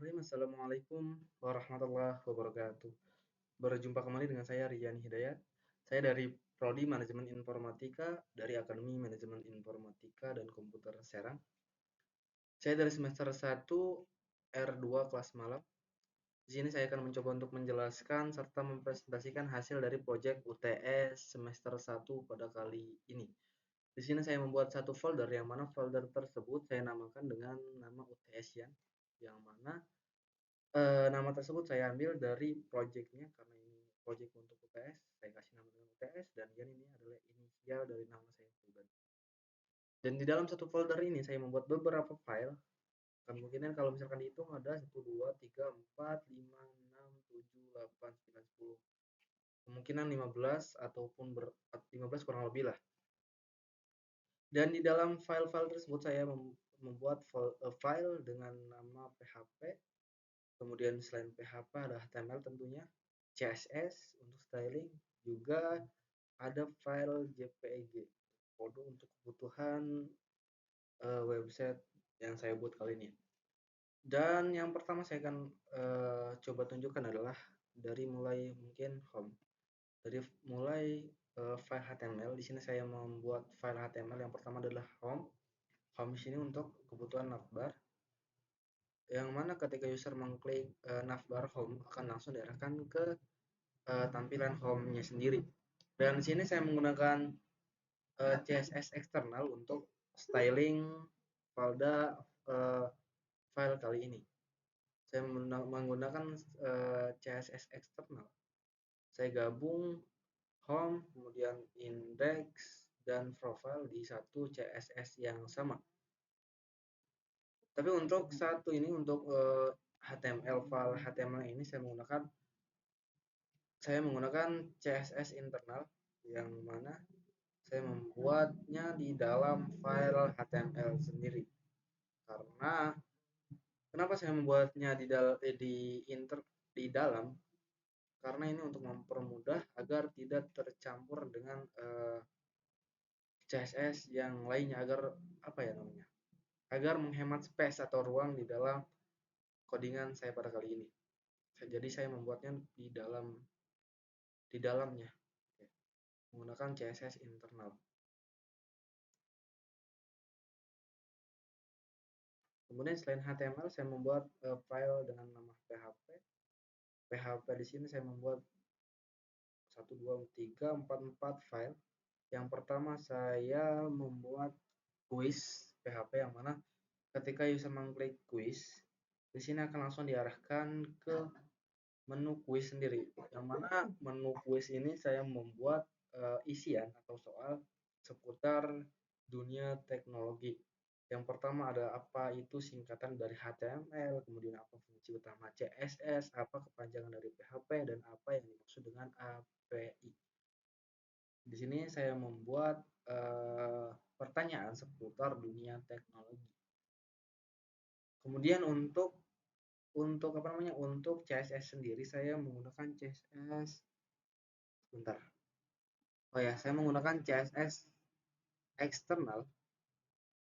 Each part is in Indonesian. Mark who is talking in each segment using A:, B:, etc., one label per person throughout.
A: Assalamualaikum warahmatullahi wabarakatuh. Berjumpa kembali dengan saya Rian Hidayat. Saya dari Prodi Manajemen Informatika dari Akademi Manajemen Informatika dan Komputer Serang. Saya dari semester 1 R2 kelas malam. Di sini saya akan mencoba untuk menjelaskan serta mempresentasikan hasil dari proyek UTS semester 1 pada kali ini. Di sini saya membuat satu folder yang mana folder tersebut saya namakan dengan nama UTS yang mana nama tersebut saya ambil dari projectnya karena ini project untuk UTS, saya kasih nama dengan UTS dan ini adalah inisial dari nama saya pribadi. Dan di dalam satu folder ini saya membuat beberapa file. Kemungkinan kalau misalkan dihitung ada 1, 2, 3, 4, 5, 6, 7, 8, 9, 10. Kemungkinan 15 ataupun 15 kurang lebih lah. Dan di dalam file-file tersebut saya membuat file dengan nama PHP. Kemudian selain PHP ada HTML tentunya, CSS untuk styling, juga ada file JPEG, kode untuk kebutuhan website yang saya buat kali ini. Dan yang pertama saya akan coba tunjukkan adalah dari mulai mungkin home. Dari mulai file HTML, di sini saya membuat file HTML yang pertama adalah home. Home di sini untuk kebutuhan navbar. Yang mana ketika user mengklik navbar home akan langsung diarahkan ke tampilan home-nya sendiri. Dan di sini saya menggunakan CSS eksternal untuk styling pada file kali ini. Saya menggunakan CSS eksternal. Saya gabung home, kemudian index, dan profile di satu CSS yang sama. Tapi untuk satu ini, untuk HTML file HTML ini saya menggunakan CSS internal yang mana saya membuatnya di dalam file HTML sendiri. Karena kenapa saya membuatnya di dalam? Karena ini untuk mempermudah agar tidak tercampur dengan CSS yang lainnya, agar apa ya namanya? Agar menghemat space atau ruang di dalam codingan saya pada kali ini. Jadi saya membuatnya di dalamnya menggunakan CSS internal. Kemudian selain HTML saya membuat file dengan nama PHP. PHP di sini saya membuat 1, 2, 3, 4 file. Yang pertama saya membuat quiz PHP yang mana ketika user mengklik quiz, di sini akan langsung diarahkan ke menu quiz sendiri. Yang mana menu quiz ini saya membuat isian atau soal seputar dunia teknologi. Yang pertama ada apa itu singkatan dari HTML, kemudian apa fungsi utama CSS, apa kepanjangan dari PHP, dan apa yang dimaksud dengan API. Di sini saya membuat pertanyaan seputar dunia teknologi. Kemudian untuk CSS sendiri saya menggunakan CSS sebentar. Oh ya, saya menggunakan CSS eksternal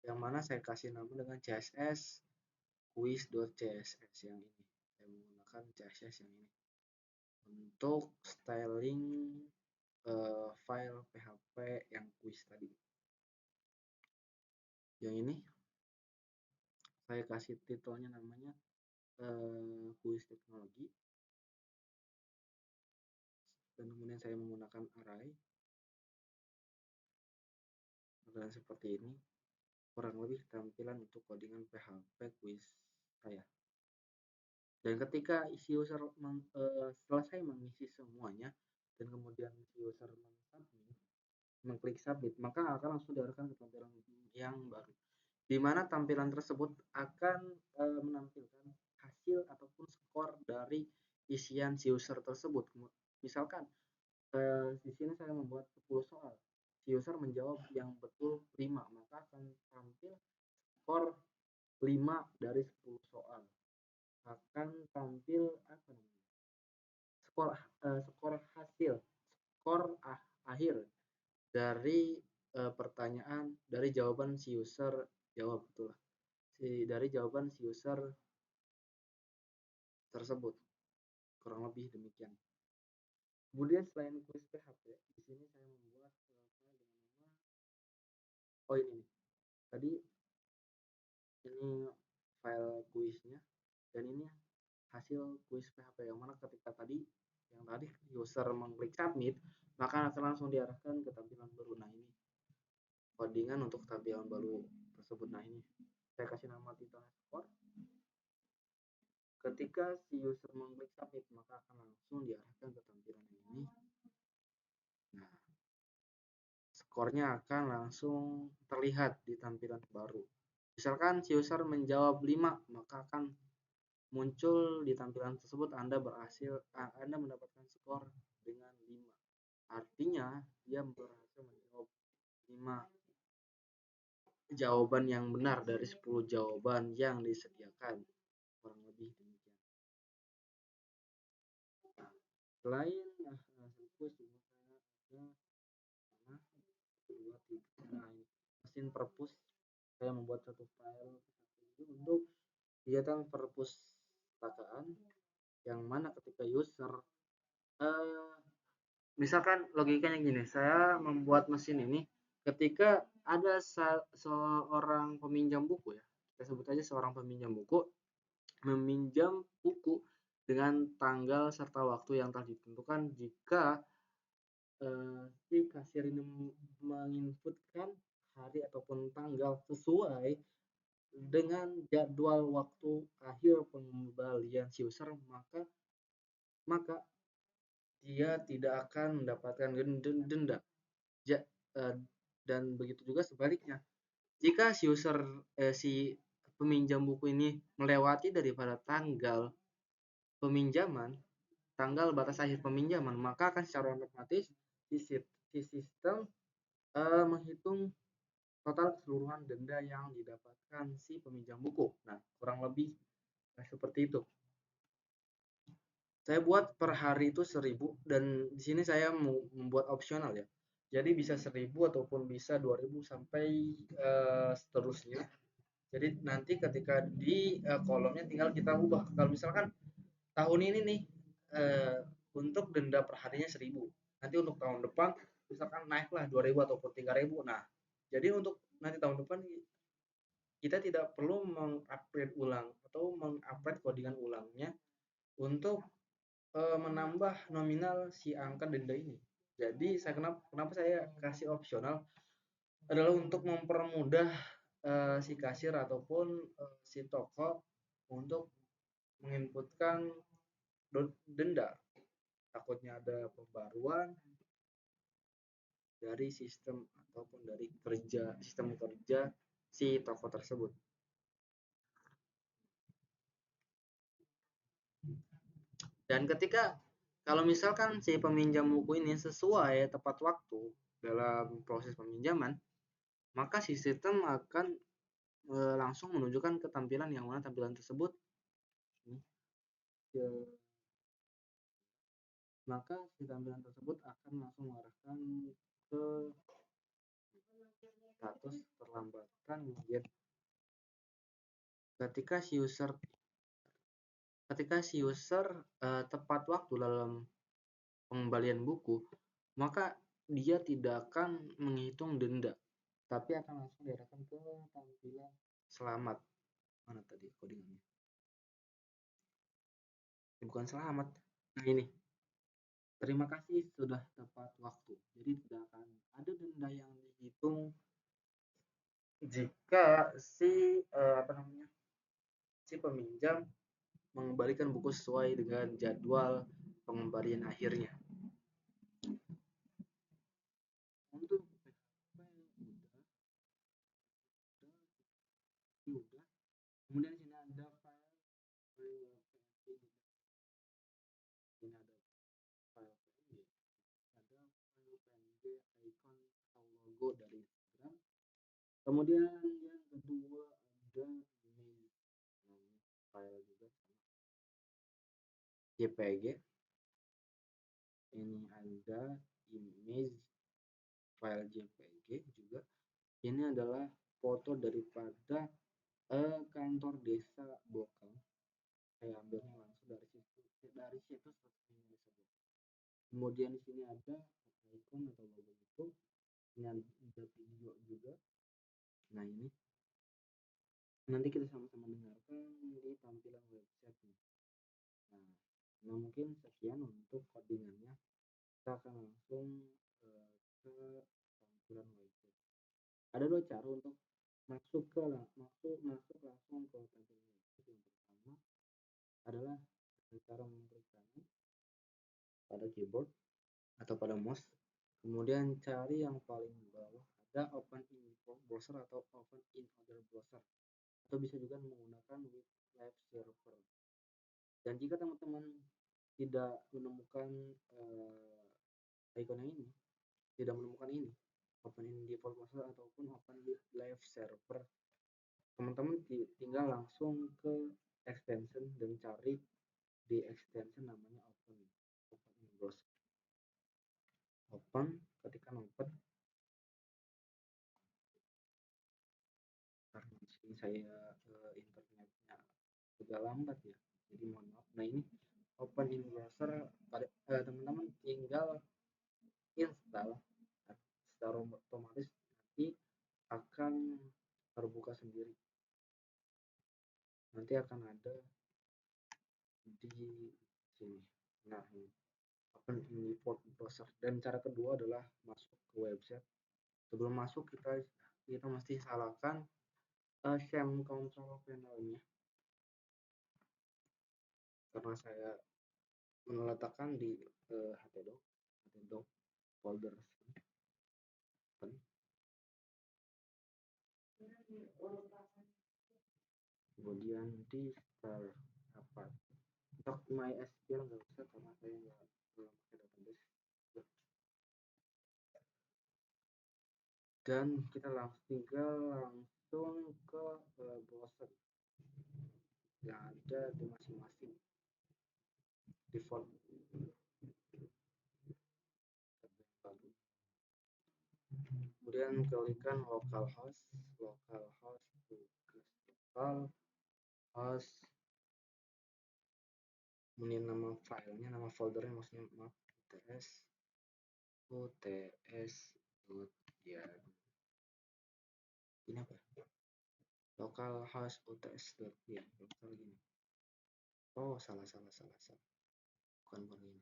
A: yang mana saya kasih nama dengan CSS quiz.css yang ini. Saya menggunakan CSS yang ini untuk styling file PHP yang quiz tadi. Yang ini saya kasih titelnya namanya quiz teknologi. Dan kemudian saya menggunakan array dan seperti ini kurang lebih tampilan untuk codingan PHP quiz saya. Dan ketika si user selesai mengisi semuanya dan kemudian si user mengklik submit, maka akan langsung diarahkan ke tampilan yang baru, di mana tampilan tersebut akan menampilkan hasil ataupun skor dari isian si user tersebut. Misalkan di sini saya membuat 10 soal, si user menjawab yang betul 5, maka akan tampil skor 5 dari 10 soal. Akan tampil apa namanya? Skor hasil, skor akhir dari pertanyaan, dari jawaban si user jawab betul. Dari jawaban si user tersebut. Kurang lebih demikian. Kemudian selain kuis PHP, di sini saya membuat file dengan nama, oh ini tadi ini file kuisnya, dan ini hasil kuis PHP yang mana ketika tadi user mengklik submit, maka akan langsung diarahkan ke tampilan baru. Nah ini codingan untuk tampilan baru tersebut. Nah ini saya kasih nama title score. Ketika si user mengklik submit, maka akan langsung diarahkan ke tampilan ini. Nah, skornya akan langsung terlihat di tampilan baru. Misalkan si user menjawab 5, maka akan muncul di tampilan tersebut Anda mendapatkan skor dengan 5. Artinya dia berhasil menjawab 5 jawaban yang benar dari 10 jawaban yang disediakan. Kurang lebih demikian. Nah, selain hasil kuis juga saya ada mesin perpus. Saya membuat satu file untuk kegiatan perpustakaan yang mana ketika user misalkan logikanya gini, saya membuat mesin ini ketika ada seorang peminjam buku, ya kita sebut aja seorang peminjam buku meminjam buku dengan tanggal serta waktu yang telah ditentukan. Jika si kasir ini menginputkan hari ataupun tanggal sesuai dengan jadwal waktu akhir pengembalian si user, maka dia tidak akan mendapatkan denda. Dan begitu juga sebaliknya. Jika si peminjam buku ini melewati daripada tanggal peminjaman, tanggal batas akhir peminjaman, maka akan secara otomatis si sistem menghitung total keseluruhan denda yang didapatkan si peminjam buku. Nah, kurang lebih seperti itu. Saya buat per hari itu 1000, dan di sini saya membuat opsional ya. Jadi bisa 1000 ataupun bisa 2000 sampai seterusnya. Jadi nanti ketika di kolomnya tinggal kita ubah. Kalau misalkan tahun ini nih untuk denda per harinya 1000. Nanti untuk tahun depan misalkan naiklah 2000 ataupun 3000. Nah, jadi untuk nanti tahun depan kita tidak perlu mengupgrade ulang atau mengupgrade codingan ulangnya untuk menambah nominal si angka denda ini. Jadi kenapa saya kasih opsional adalah untuk mempermudah si kasir ataupun si toko untuk menginputkan denda. Takutnya ada pembaruan dari sistem ataupun dari sistem kerja si toko tersebut. Dan ketika kalau misalkan si peminjam buku ini sesuai tepat waktu dalam proses peminjaman, maka si sistem akan langsung menunjukkan ke tampilan yang mana tampilan tersebut maka si tampilan tersebut akan langsung mengarahkan ke status terlambatan kemudian ketika si user tepat waktu dalam pengembalian buku, maka dia tidak akan menghitung denda, tapi akan langsung diarahkan ke tampilan selamat. Mana tadi codingannya? Bukan selamat. Nah ini. Terima kasih sudah tepat waktu. Jadi tidak akan ada denda yang dihitung jika si peminjam mengembalikan buku sesuai dengan jadwal pengembalian akhirnya. Untuk udah. Kemudian sini ada file ini ada file PNG, ada file PNG icon atau logo dari Instagram. Kemudian yang kedua ada image file juga JPG. Ini ada image file JPG juga. Ini adalah foto daripada kantor desa Bokal. Saya ambilnya langsung dari Kemudian di sini ada icon atau logo itu. Ini ada video juga. Nah ini nanti kita sama-sama dengarkan di tampilan website. Nah mungkin sekian untuk codingannya. Kita akan langsung ke tampilan website. Ada dua cara untuk masuk langsung ke tampilan website. Yang pertama adalah cara mengklik kanan pada keyboard atau pada mouse, kemudian cari yang paling bawah ada open in browser atau open in other browser, atau bisa juga menggunakan with live server. Dan jika teman-teman tidak menemukan icon ini, tidak menemukan ini, open in default browser ataupun open with live server, teman-teman tinggal langsung ke extension dan cari di extension namanya open in browser. Open, ketikkan open. Karena di sini saya internetnya agak lambat ya, jadi mohon maaf. Nah ini open in browser, pada teman-teman tinggal install secara otomatis nanti akan terbuka sendiri, nanti akan ada di sini. Nah ini open in default browser. Dan cara kedua adalah masuk ke website. Sebelum masuk kita mesti salahkan sham control panelnya, karena saya meletakkan di htdoc folder open. Kemudian di start apa untuk MySQL nggak usah karena saya belum pakai database. Dan kita langsung ke browser yang ada di masing-masing default. Kemudian klikkan localhost kemudian nama filenya, nama foldernya maksudnya maaf, uts ya ini apa, localhost uts ya salah gini. Oh salah bukan ini,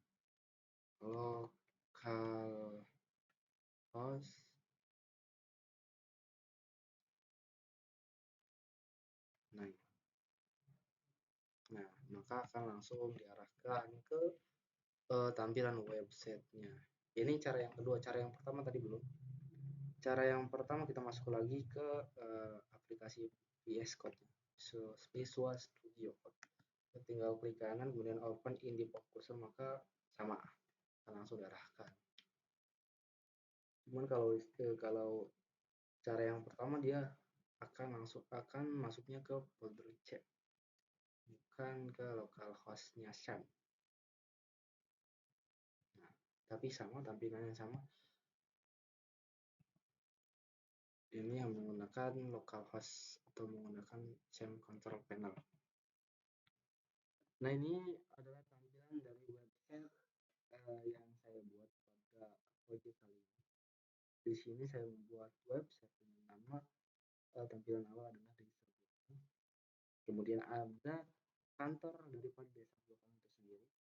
A: localhost nah maka akan langsung diarahkan ke tampilan websitenya. Ini cara yang kedua. Cara yang pertama tadi belum. Cara yang pertama kita masuk lagi ke aplikasi VS Code, Visual Studio Code. Kita tinggal klik kanan kemudian open in di browser, maka sama langsung diarahkan. Cuman kalau cara yang pertama dia akan masuknya ke folder C, bukan ke localhostnya sham. Nah, tapi sama tampilannya sama. Ini yang menggunakan localhost atau menggunakan sham control panel. Nah ini adalah tampilan dari website yang saya buat pada project kali ini. Di sini saya membuat website dengan nama tampilan awal adalah desa Blokan. Kemudian ada kantor daripada desa Blokan itu sendiri.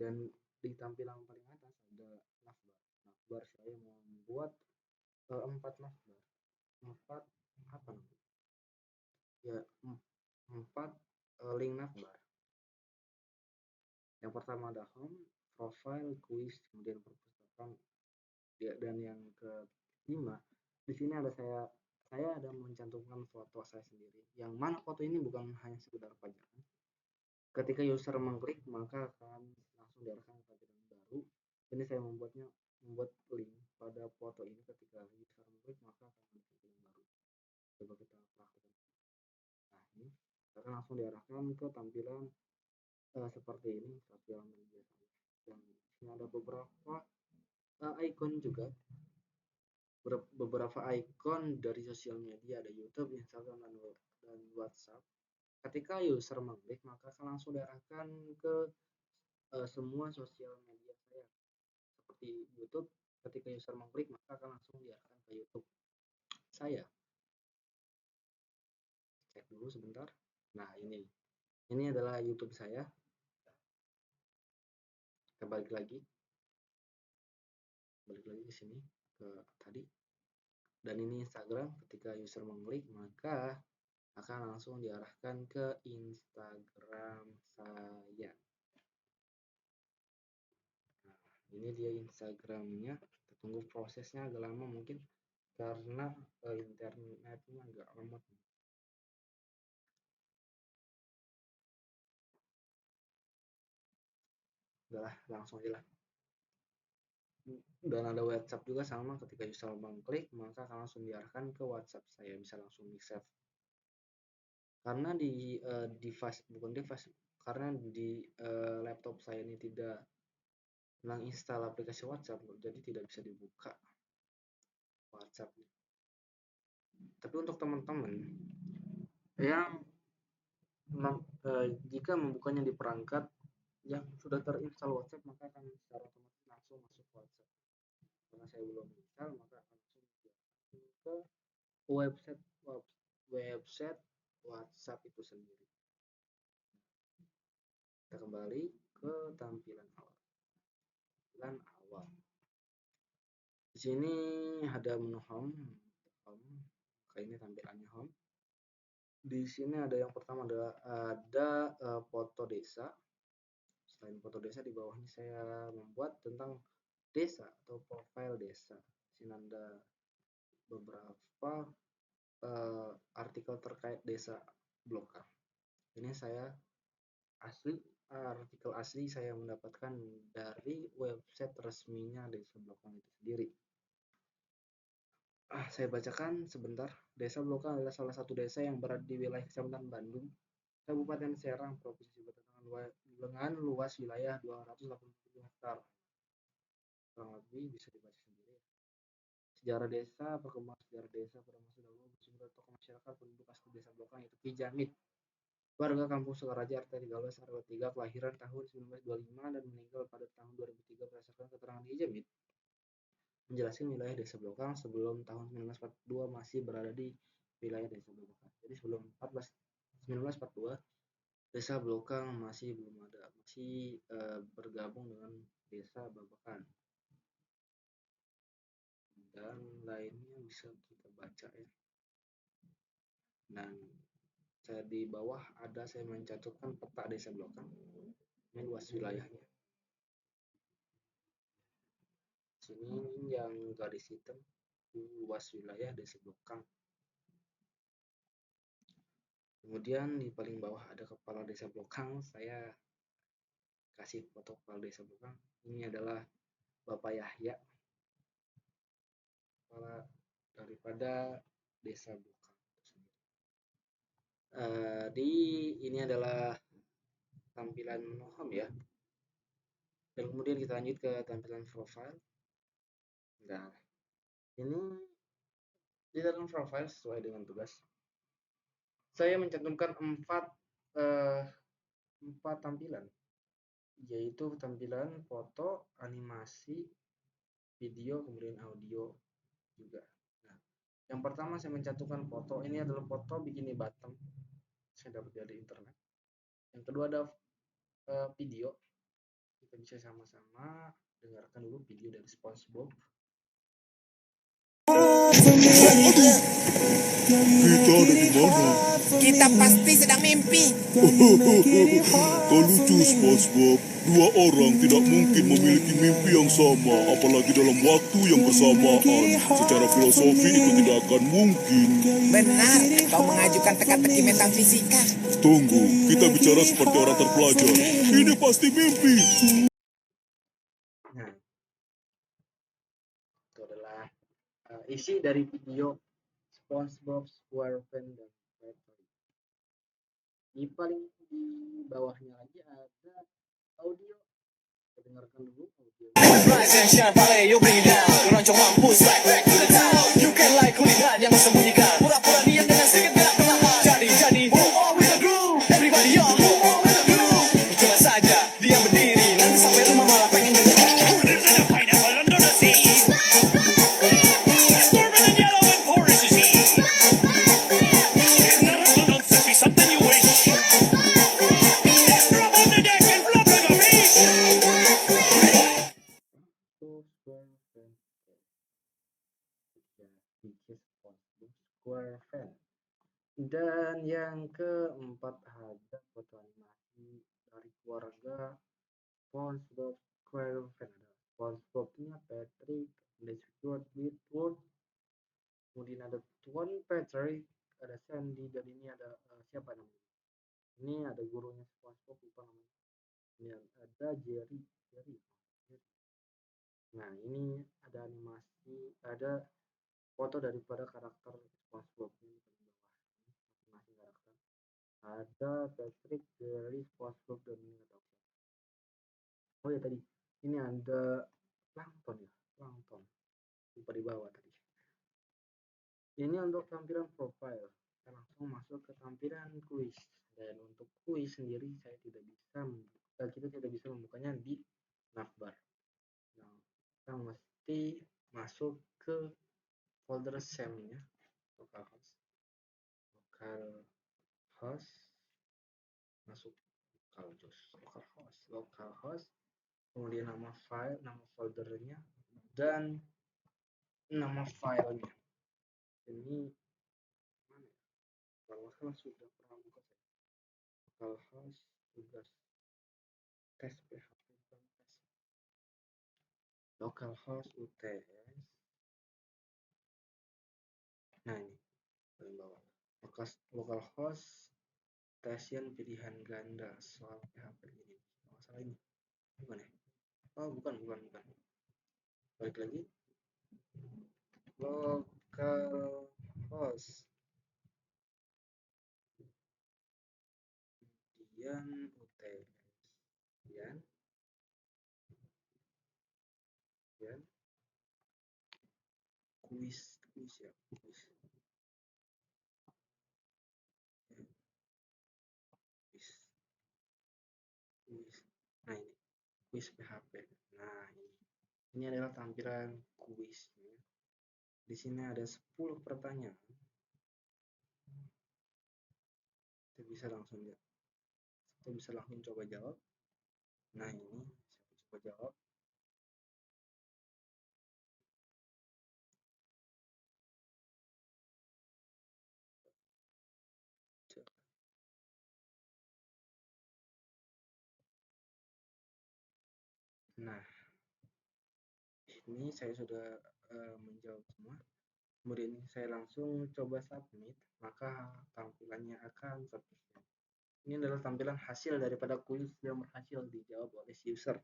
A: Dan di tampilan paling atas ada navbar. Navbar saya mau membuat 4 navbar. 4 apa namanya? Ya 4 link navbar. Yang pertama ada home, profile, quiz, kemudian perpustakaan, dan yang kelima di sini ada saya ada mencantumkan foto saya sendiri, yang mana foto ini bukan hanya sekedar pajangan. Ketika user mengklik maka akan langsung diarahkan ke tampilan baru. Ini saya membuat link pada foto ini, ketika user mengklik maka akan ada tampilan baru. Coba kita praktekkan. Nah ini akan langsung diarahkan ke tampilan seperti ini, sosial media saya. Dan ini ada beberapa icon juga, beberapa icon dari sosial media, ada YouTube, Instagram, dan WhatsApp. Ketika user mengklik maka akan langsung diarahkan ke semua sosial media saya seperti YouTube. Ketika user mengklik maka akan langsung diarahkan ke YouTube saya. Cek dulu sebentar. Nah, ini adalah YouTube saya. Kita balik lagi ke sini, ke tadi. Dan ini Instagram. Ketika user mengklik maka akan langsung diarahkan ke Instagram saya. Nah, ini dia Instagramnya. Kita tunggu prosesnya agak lama mungkin karena internetnya agak lemot. Udah lah, langsung aja lah. Dan ada WhatsApp juga sama, ketika user mengklik maka akan langsung diarahkan ke WhatsApp saya, bisa langsung di save. Karena di karena di laptop saya ini tidak menginstal aplikasi WhatsApp, jadi tidak bisa dibuka WhatsApp. Tapi untuk teman-teman yang jika membukanya di perangkat yang sudah terinstall WhatsApp, maka akan secara otomatis langsung masuk WhatsApp. Karena saya belum install, maka akan langsung ke website WhatsApp itu sendiri. Kita kembali ke tampilan awal. Di sini ada menu home. Ini tampilannya home. Di sini ada yang pertama ada foto desa. Selain foto desa, di bawahnya saya membuat tentang desa atau profil desa. Di sini ada beberapa artikel terkait desa Blokang. Ini artikel asli saya mendapatkan dari website resminya Desa Blokang itu sendiri. Saya bacakan sebentar. Desa Blokang adalah salah satu desa yang berada di wilayah Kecamatan Bandung, Kabupaten Serang, Provinsi Banten, dengan luas wilayah 280 hektar. Kurang lebih bisa dibaca sendiri. Sejarah desa, perkembangan sejarah desa pada masa dahulu bersumber tokoh masyarakat penduduk asli Desa Blokang yaitu Ki Jamit, warga Kampung Sukaraja RT 13 RW 3, kelahiran tahun 1925 dan meninggal pada tahun 2003. Berdasarkan keterangan Ki Jamit, menjelaskan wilayah Desa Blokang sebelum tahun 1942 masih berada di wilayah Desa Blokang. Jadi sebelum 1942 Desa Blokang masih belum ada, masih bergabung dengan Desa Babakan. Dan lainnya bisa kita baca ya. Dan di bawah saya mencantumkan peta Desa Blokang. Ini luas wilayahnya. Sini yang garis hitam luas wilayah Desa Blokang. Kemudian di paling bawah ada kepala Desa Blokang. Saya kasih foto kepala Desa Blokang. Ini adalah Bapak Yahya, kepala daripada Desa Blokang. Ini adalah tampilan menu home ya. Dan kemudian kita lanjut ke tampilan profile. Nah, ini di dalam profile sesuai dengan tugas. Saya mencantumkan 4 tampilan, yaitu tampilan foto, animasi, video, kemudian audio juga. Nah, yang pertama saya mencantumkan foto. Ini adalah foto bikini bottom. Saya dapat dari internet. Yang kedua ada video. Kita bisa sama-sama dengarkan dulu video dari SpongeBob.
B: Kita ada di mana?
C: Kita pasti sedang mimpi.
B: Kau lucu, SpongeBob. Dua orang tidak mungkin memiliki mimpi yang sama, apalagi dalam waktu yang bersamaan. Secara filosofi itu tidak akan mungkin.
C: Benar, kau mengajukan teka-teki metafisika.
B: Tunggu, kita bicara seperti orang terpelajar. Ini pasti mimpi.
A: Nah, itu adalah isi dari video SpongeBob SquarePants dan Factory. Di bawahnya lagi ada audio. Kita dengarkan dulu audio.
D: Rise and shine, ballet, you bring it down. Keroncong mampus, back to the town. You can like kulihat yang sembunyikan. Pura-pura niat dengan sedikit gerak perlahan. Jadi, move on with the groove. Everybody on, move on with the groove. Cuma saja dia berdiri,
A: Dan yang keempat ada foto animasi dari keluarga SpongeBob SquarePants. Ada SpongeBobnya Patrick, dan Squidward Whitworth. Kemudian ada Tuan Patrick, ada Sandy, dan ini ada siapa namanya? Ini ada gurunya SpongeBob, lupa namanya. Kemudian ada Jerry. Nah, ini ada animasi, ada foto daripada karakter SpongeBob ini di bawah ini, masing-masing karakter. Ada Patrick, Jerry, SpongeBob, dan ini nggak tahu siapa. Oh ya tadi, ini ada Plankton ya, Plankton. Lupa di bawah tadi. Ini untuk tampilan profile. Kita langsung masuk ke tampilan kuis. Dan untuk kuis sendiri saya tidak bisa kita tidak bisa membukanya di navbar. Nah, kita mesti masuk ke folder SAM-nya, localhost, masuk localhost, kemudian nama file, nama foldernya, dan nama filenya. Ini mana ya? Kalau salah sudah pernah buka saya. Localhost tugas tes PHP bukan tes. Localhost UTS. Nah ini paling bawah. Localhost station pilihan ganda soal PHP ini. Masalah ini bukan ya? Oh bukan. Balik lagi. Localhost. Kemudian UTS. Kemudian kuis ya, kuis. Nah ini kuis PHP. Nah ini adalah tampilan kuisnya. Di sini ada 10 pertanyaan. Kita bisa langsung coba jawab. Nah ini saya coba jawab. Nah ini saya sudah menjawab semua. Kemudian saya langsung coba submit, maka tampilannya akan seperti ini. Ini adalah tampilan hasil daripada kuis yang berhasil dijawab oleh si user.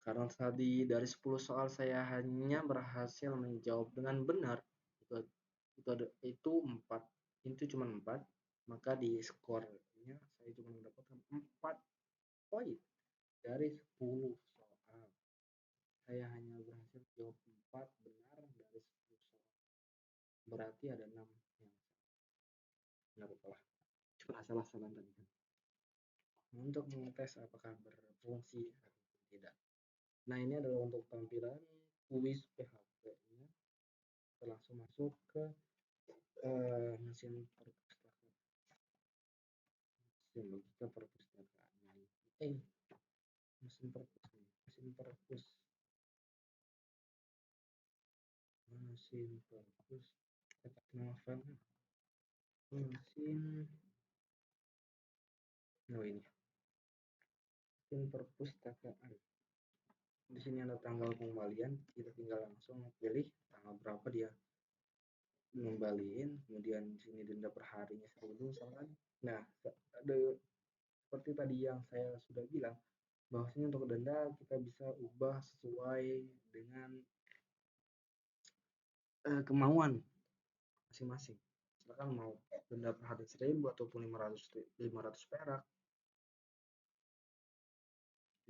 A: Karena tadi dari 10 soal saya hanya berhasil menjawab dengan benar, itu 4, itu cuma 4, maka di skornya saya cuma mendapatkan 4 poin dari 10 soal. Saya hanya berhasil menjawab 4 benar dari 10 soal. Berarti ada 6 yang nggak apa-apa lah. Cuma salah-salah tadi kan. Untuk mengetes apakah berfungsi atau tidak. Nah ini adalah untuk tampilan kuis PHP-nya. Kita langsung masuk ke mesin perpustakaan. Mesin logika perpustakaan. Mesin perpus. Nama filenya. Mesin perpustakaan. Di sini ada tanggal pengembalian, kita tinggal langsung pilih tanggal berapa dia ngembaliin, kemudian di sini denda per harinya 1.000 misalkan. Nah, ada seperti tadi yang saya sudah bilang, bahwasanya untuk denda kita bisa ubah sesuai dengan kemauan masing-masing. Misalkan mau denda per hari 1.000 ataupun 500 perak,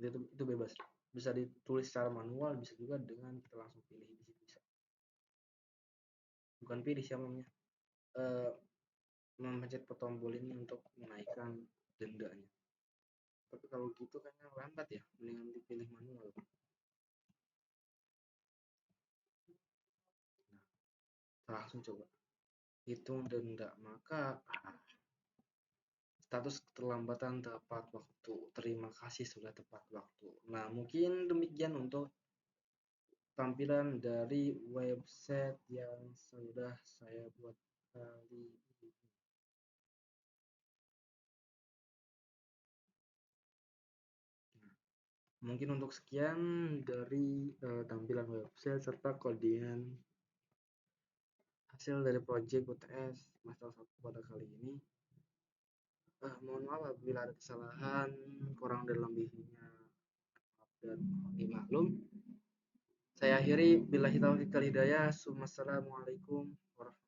A: itu bebas. Bisa ditulis secara manual, bisa juga dengan kita langsung pilih di sini bisa. Bukan pilih siapa namanya, memencet tombol ini untuk menaikkan dendanya. Tapi kalau gitu kayaknya lambat ya, mendingan dipilih manual. Nah, kita langsung coba hitung denda, maka status keterlambatan tepat waktu, terima kasih sudah tepat waktu. Nah mungkin demikian untuk tampilan dari website yang sudah saya buat kali ini. Mungkin untuk sekian dari tampilan website serta kodian hasil dari project UTS semester 1 pada kali ini. Mohon maaf apabila ada kesalahan, kurang dan lebihnya maaf dan dimaklum. Saya akhiri, billahi taufiq wal hidayah. Assalamualaikum warahmatullahi